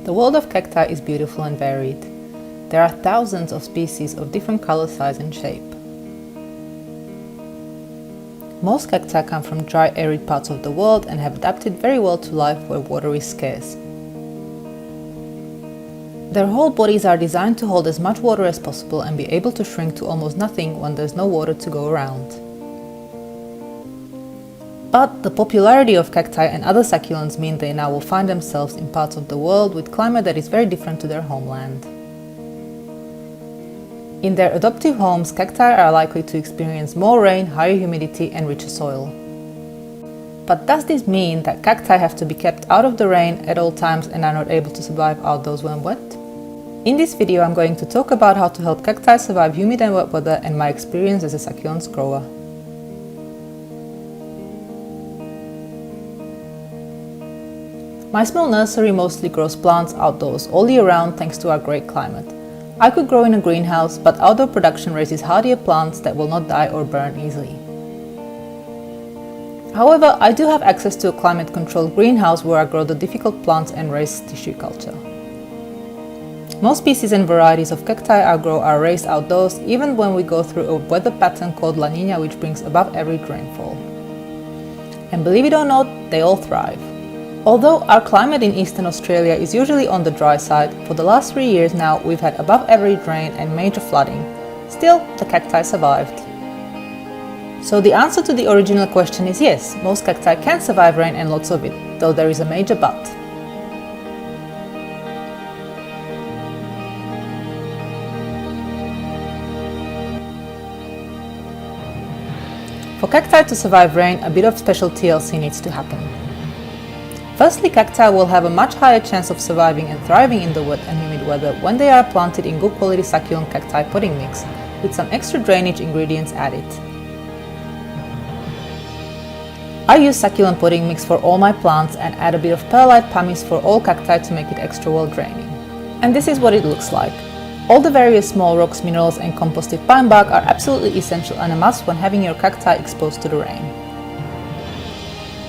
The world of cacti is beautiful and varied. There are thousands of species of different color, size and shape. Most cacti come from dry, arid parts of the world and have adapted very well to life where water is scarce. Their whole bodies are designed to hold as much water as possible and be able to shrink to almost nothing when there's no water to go around. But the popularity of cacti and other succulents mean they now will find themselves in parts of the world with climate that is very different to their homeland. In their adoptive homes, cacti are likely to experience more rain, higher humidity and richer soil. But does this mean that cacti have to be kept out of the rain at all times and are not able to survive outdoors when wet? In this video I'm going to talk about how to help cacti survive humid and wet weather and my experience as a succulents grower. My small nursery mostly grows plants outdoors all year round thanks to our great climate. I could grow in a greenhouse, but outdoor production raises hardier plants that will not die or burn easily. However, I do have access to a climate-controlled greenhouse where I grow the difficult plants and raise tissue culture. Most species and varieties of cacti I grow are raised outdoors even when we go through a weather pattern called La Niña, which brings above average rainfall. And believe it or not, they all thrive. Although our climate in Eastern Australia is usually on the dry side, for the last 3 years now we've had above average rain and major flooding. Still, the cacti survived. So the answer to the original question is yes, most cacti can survive rain and lots of it, though there is a major but. For cacti to survive rain, a bit of special TLC needs to happen. Firstly, cacti will have a much higher chance of surviving and thriving in the wet and humid weather when they are planted in good quality succulent cacti potting mix, with some extra drainage ingredients added. I use succulent potting mix for all my plants and add a bit of perlite pumice for all cacti to make it extra well draining. And this is what it looks like. All the various small rocks, minerals and composted pine bark are absolutely essential and a must when having your cacti exposed to the rain.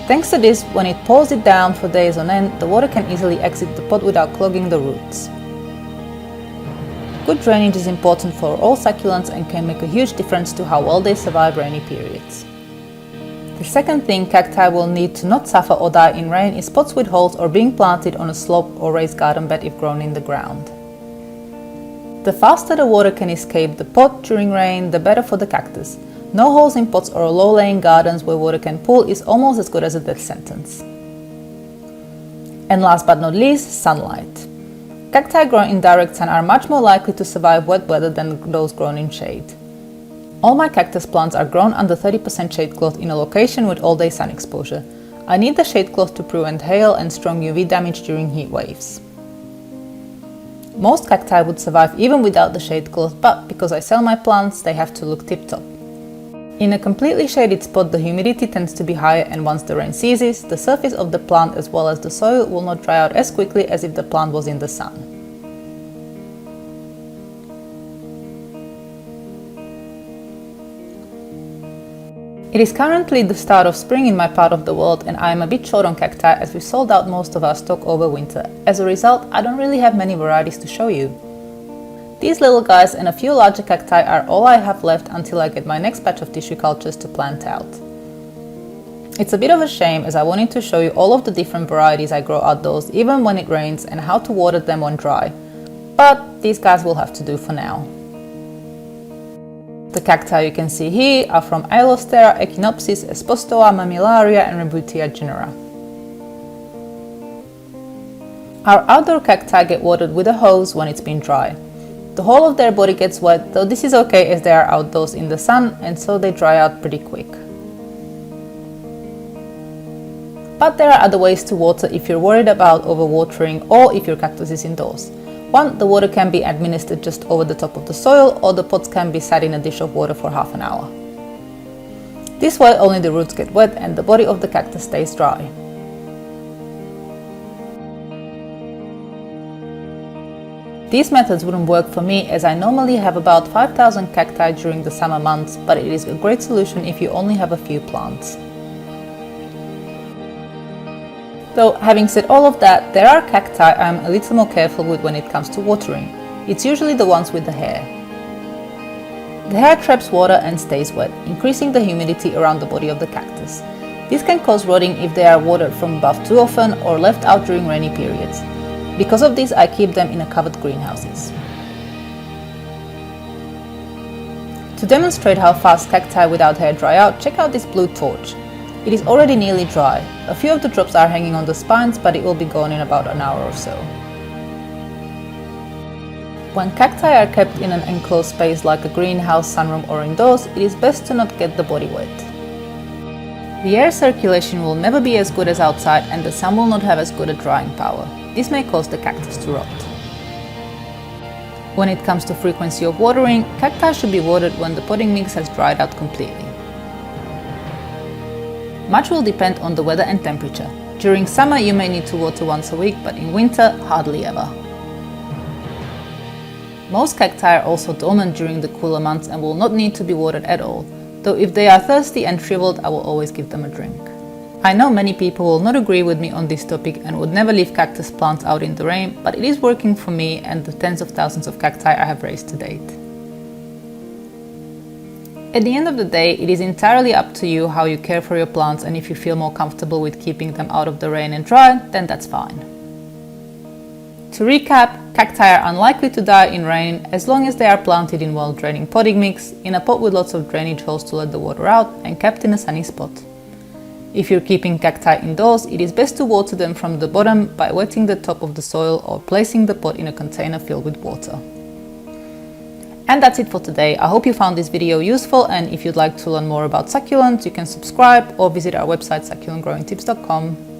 Thanks to this, when it pours it down for days on end, the water can easily exit the pot without clogging the roots. Good drainage is important for all succulents and can make a huge difference to how well they survive rainy periods. The second thing cacti will need to not suffer or die in rain is pots with holes or being planted on a slope or raised garden bed if grown in the ground. The faster the water can escape the pot during rain, the better for the cactus. No holes in pots or low-lying gardens where water can pool is almost as good as a death sentence. And last but not least, sunlight. Cacti grown in direct sun are much more likely to survive wet weather than those grown in shade. All my cactus plants are grown under 30% shade cloth in a location with all-day sun exposure. I need the shade cloth to prevent hail and strong UV damage during heat waves. Most cacti would survive even without the shade cloth, but because I sell my plants, they have to look tip-top. In a completely shaded spot, the humidity tends to be higher, and once the rain ceases, the surface of the plant as well as the soil will not dry out as quickly as if the plant was in the sun. It is currently the start of spring in my part of the world and I am a bit short on cacti as we sold out most of our stock over winter. As a result, I don't really have many varieties to show you. These little guys and a few larger cacti are all I have left until I get my next batch of tissue cultures to plant out. It's a bit of a shame as I wanted to show you all of the different varieties I grow outdoors even when it rains and how to water them when dry, but these guys will have to do for now. The cacti you can see here are from Ailostera, Echinopsis, Espostoa, Mammillaria and Rebutia genera. Our outdoor cacti get watered with a hose when it's been dry. The whole of their body gets wet, though this is okay as they are outdoors in the sun and so they dry out pretty quick. But there are other ways to water if you're worried about overwatering or if your cactus is indoors. One, the water can be administered just over the top of the soil or the pots can be sat in a dish of water for half an hour. This way only the roots get wet and the body of the cactus stays dry. These methods wouldn't work for me as I normally have about 5,000 cacti during the summer months, but it is a great solution if you only have a few plants. Though, having said all of that, there are cacti I'm a little more careful with when it comes to watering. It's usually the ones with the hair. The hair traps water and stays wet, increasing the humidity around the body of the cactus. This can cause rotting if they are watered from above too often or left out during rainy periods. Because of this, I keep them in a covered greenhouses. To demonstrate how fast cacti without hair dry out, check out this blue torch. It is already nearly dry. A few of the drops are hanging on the spines, but it will be gone in about an hour or so. When cacti are kept in an enclosed space like a greenhouse, sunroom or indoors, it is best to not get the body wet. The air circulation will never be as good as outside and the sun will not have as good a drying power. This may cause the cactus to rot. When it comes to frequency of watering, cacti should be watered when the potting mix has dried out completely. Much will depend on the weather and temperature. During summer you may need to water once a week, but in winter hardly ever. Most cacti are also dormant during the cooler months and will not need to be watered at all, though if they are thirsty and shriveled, I will always give them a drink. I know many people will not agree with me on this topic and would never leave cactus plants out in the rain, but it is working for me and the tens of thousands of cacti I have raised to date. At the end of the day, it is entirely up to you how you care for your plants, and if you feel more comfortable with keeping them out of the rain and dry, then that's fine. To recap, cacti are unlikely to die in rain as long as they are planted in well-draining potting mix, in a pot with lots of drainage holes to let the water out, and kept in a sunny spot. If you're keeping cacti indoors, it is best to water them from the bottom by wetting the top of the soil or placing the pot in a container filled with water. And that's it for today. I hope you found this video useful, and if you'd like to learn more about succulents, you can subscribe or visit our website succulentgrowingtips.com.